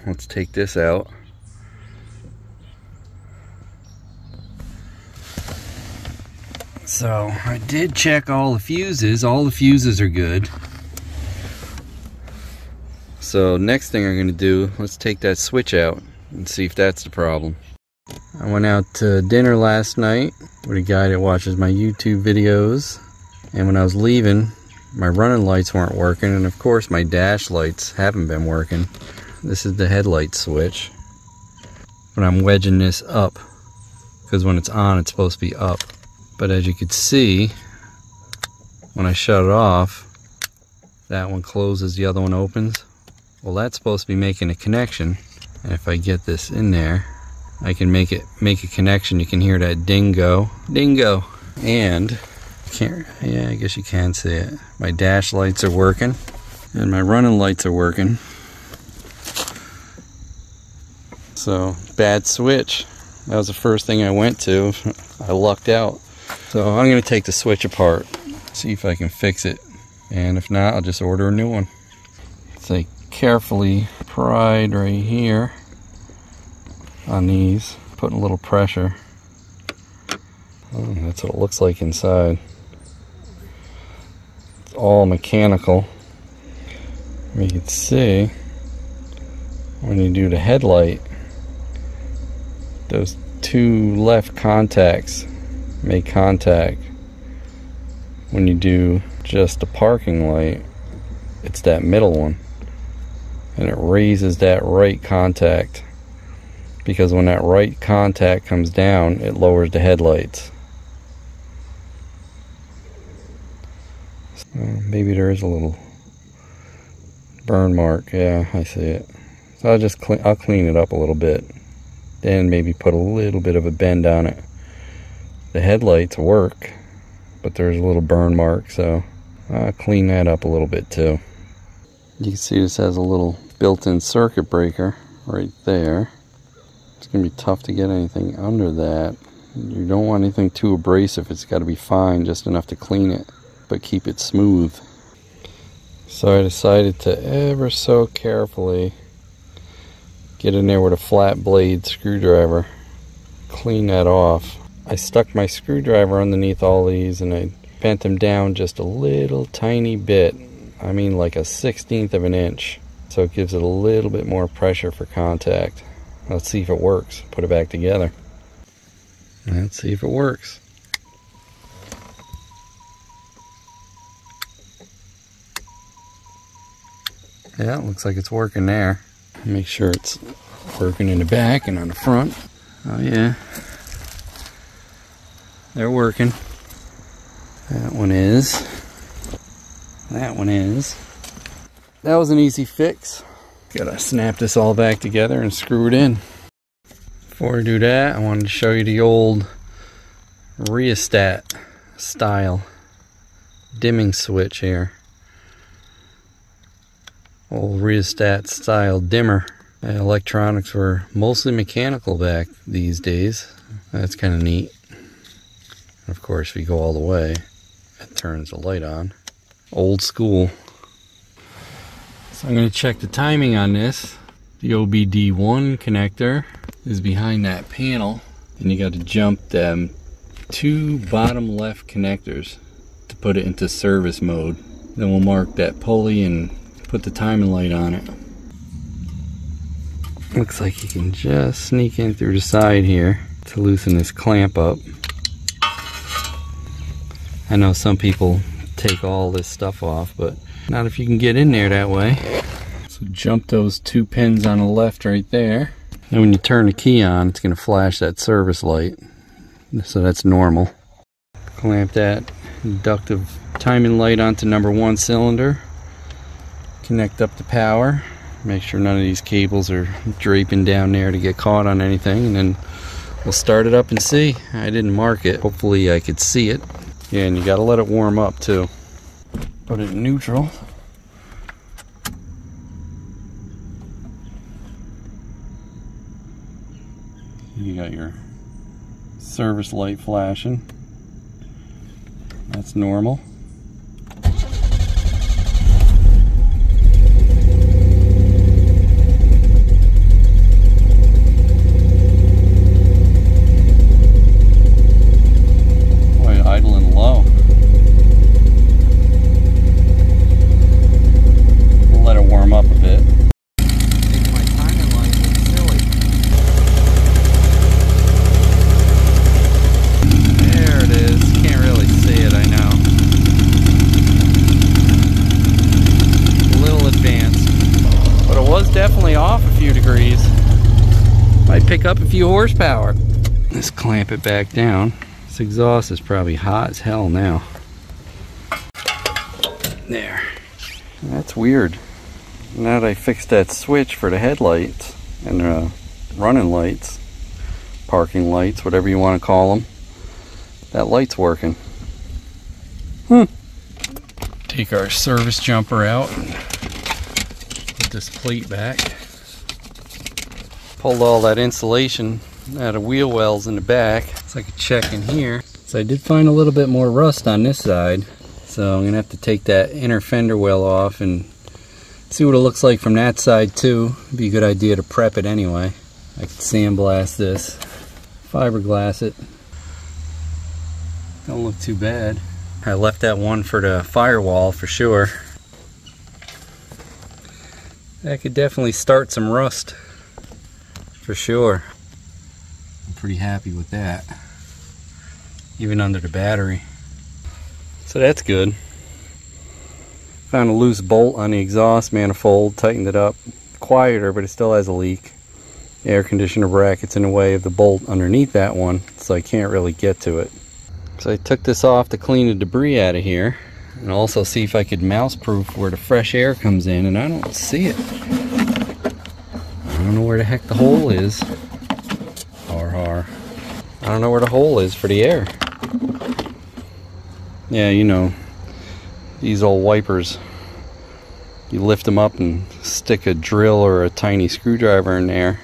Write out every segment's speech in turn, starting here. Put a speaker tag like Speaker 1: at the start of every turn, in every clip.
Speaker 1: Let's take this out. So I did check all the fuses. All the fuses are good. So next thing I'm going to do, let's take that switch out and see if that's the problem. I went out to dinner last night with a guy that watches my YouTube videos, and when I was leaving, my running lights weren't working, and of course my dash lights haven't been working. This is the headlight switch, but I'm wedging this up because when it's on it's supposed to be up. But as you can see, when I shut it off, that one closes, the other one opens. Well, that's supposed to be making a connection, and if I get this in there, I can make a connection. You can hear that dingo, dingo, and yeah, I guess you can see it. My dash lights are working, and my running lights are working. So bad switch. That was the first thing I went to. I lucked out. So I'm going to take the switch apart, see if I can fix it, and if not, I'll just order a new one. It's like carefully pried right here on these, putting a little pressure. Oh, that's what it looks like inside. It's all mechanical. You can see when you do the headlight, those two left contacts make contact. When you do just the parking light, it's that middle one, and it raises that right contact, because when that right contact comes down, it lowers the headlights. So maybe there is a little burn mark. Yeah, I see it. So I'll clean it up a little bit, then maybe put a little bit of a bend on it. The headlights work, but there's a little burn mark, so I'll clean that up a little bit too. You can see this has a little built-in circuit breaker right there. It's going to be tough to get anything under that. You don't want anything too abrasive. It's got to be fine, just enough to clean it, but keep it smooth. So I decided to ever so carefully get in there with a flat blade screwdriver, clean that off. I stuck my screwdriver underneath all these and I bent them down just a little tiny bit. I mean like a 1/16 of an inch. So it gives it a little bit more pressure for contact. Let's see if it works. Put it back together. Let's see if it works. Yeah, it looks like it's working there. Make sure it's working in the back and on the front. Oh yeah. They're working. That one is. That one is. That was an easy fix. Gotta snap this all back together and screw it in. Before I do that, I wanted to show you the old rheostat style dimming switch here. Old rheostat style dimmer. Electronics were mostly mechanical back these days. That's kind of neat. And of course, if you go all the way, it turns the light on. Old school. So I'm going to check the timing on this. The OBD1 connector is behind that panel, and you got to jump them 2 bottom left connectors to put it into service mode. Then we'll mark that pulley and put the timing light on it. Looks like you can just sneak in through the side here to loosen this clamp up. I know some people take all this stuff off, but not if you can get in there that way. So jump those 2 pins on the left right there. And when you turn the key on, it's going to flash that service light. So that's normal. Clamp that inductive timing light onto number 1 cylinder. Connect up the power. Make sure none of these cables are draping down there to get caught on anything. And then we'll start it up and see. I didn't mark it. Hopefully I could see it. Yeah, and you got to let it warm up too. Put it in neutral. You got your service light flashing. That's normal. a few degrees. Might pick up a few horsepower. Let's clamp it back down. This exhaust is probably hot as hell now. There. That's weird. Now that I fixed that switch for the headlights and running lights, parking lights, whatever you want to call them, that light's working. Take our service jumper out and put this plate back. Pulled all that insulation out of wheel wells in the back, so I could check in here. So I did find a little bit more rust on this side, so I'm gonna have to take that inner fender well off and see what it looks like from that side too. It'd be a good idea to prep it anyway. I could sandblast this, fiberglass it. Don't look too bad. I left that one for the firewall for sure. That could definitely start some rust for sure. I'm pretty happy with that, even under the battery. So that's good. Found a loose bolt on the exhaust manifold, tightened it up. Quieter, but it still has a leak. The air conditioner bracket's in the way of the bolt underneath that one, so I can't really get to it. So I took this off to clean the debris out of here and also see if I could mouse proof where the fresh air comes in, and I don't see it. I don't know where the heck the hole is. I don't know where the hole is for the air. Yeah, you know, these old wipers, you lift them up and stick a drill or a tiny screwdriver in there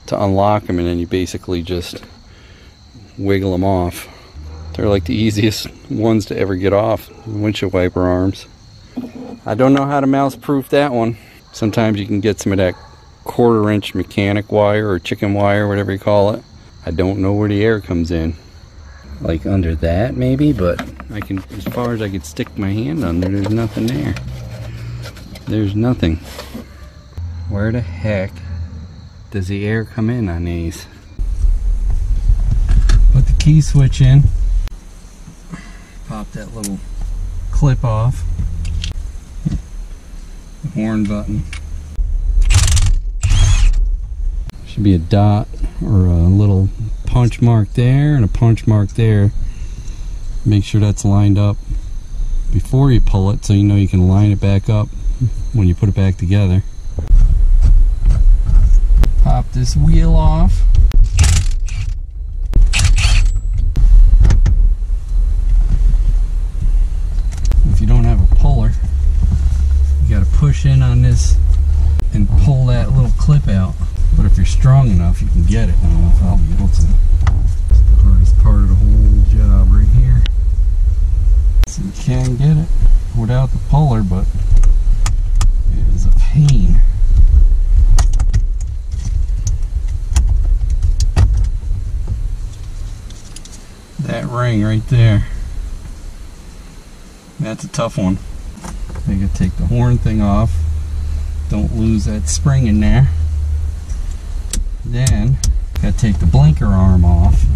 Speaker 1: to unlock them, and then you basically just wiggle them off. They're like the easiest ones to ever get off, windshield wiper arms. I don't know how to mouse proof that one. Sometimes you can get some of that 1/4 inch mechanic wire or chicken wire, whatever you call it. I don't know where the air comes in. Like under that maybe, but I can, as far as I could stick my hand under, there's nothing there. There's nothing. Where the heck does the air come in on these? Put the key switch in. Pop that little clip off. The horn button. Should be a dot or a little punch mark there and a punch mark there. Make sure that's lined up before you pull it, so you know you can line it back up when you put it back together. Pop this wheel off. If you don't have a puller, you gotta push in on this and pull that little clip out. But if you're strong enough, you can get it. I don't know if I'll be able to. It's the hardest part of the whole job right here. So you can get it without the puller, but it is a pain. That ring right there, that's a tough one. I gotta take the horn thing off. Don't lose that spring in there. Then, gotta take the blinker arm off.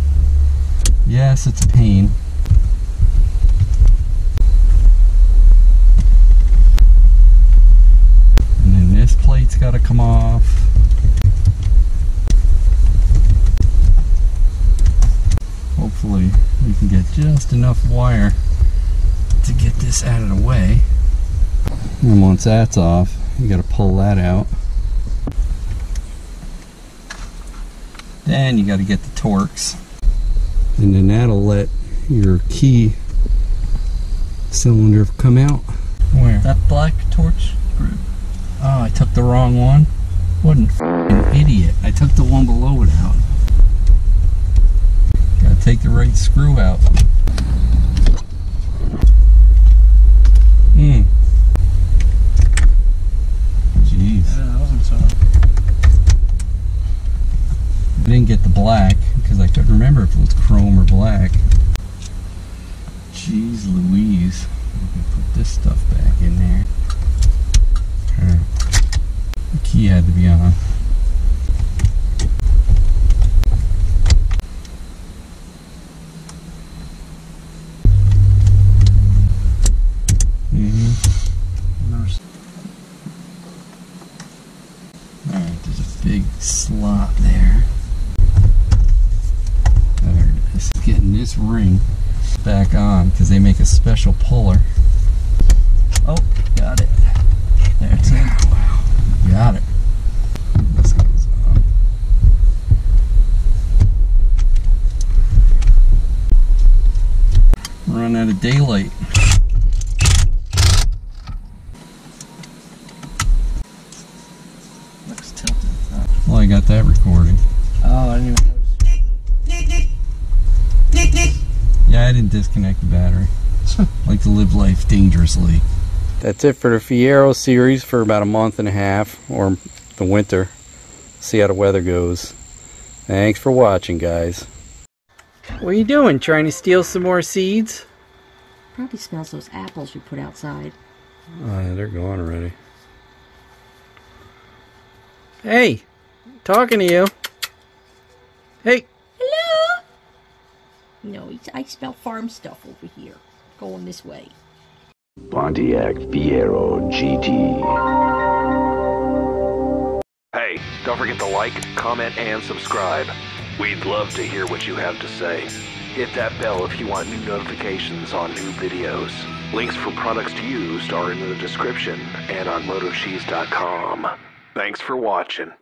Speaker 1: Yes, it's a pain. And then this plate's gotta come off. Hopefully, we can get just enough wire to get this out of the way. And once that's off, you gotta pull that out. Then you got to get the Torx, and then that'll let your key cylinder come out. Where? That black torch screw. Oh, I took the wrong one. What an f***ing idiot. I took the one below it out. Got to take the right screw out. Jeez. Yeah, that wasn't so. I didn't get the black because I couldn't remember if it was chrome or black. Jeez Louise. I can put this stuff back in there. The key had to be on. Alright, big slot there. There it is. Getting this ring back on because they make a special puller. Oh, got it. That's it. Wow. Got it. This goes on. Run out of daylight. Looks tilted. Well, I got that recording.
Speaker 2: Oh, I didn't even notice.
Speaker 1: Yeah, I didn't disconnect the battery. Like to live life dangerously. That's it for the Fiero series for about a month and a half, or the winter. See how the weather goes. Thanks for watching, guys. What are you doing? Trying to steal some more seeds?
Speaker 3: Probably smells those apples you put outside.
Speaker 1: They're gone already. Hey, talking to you. Hey.
Speaker 3: Hello? No, I smell farm stuff over here. Going this way.
Speaker 4: Pontiac Fiero GT. Hey, don't forget to like, comment, and subscribe. We'd love to hear what you have to say. Hit that bell if you want new notifications on new videos. Links for products used are in the description and on MotoCheez.com. Thanks for watching.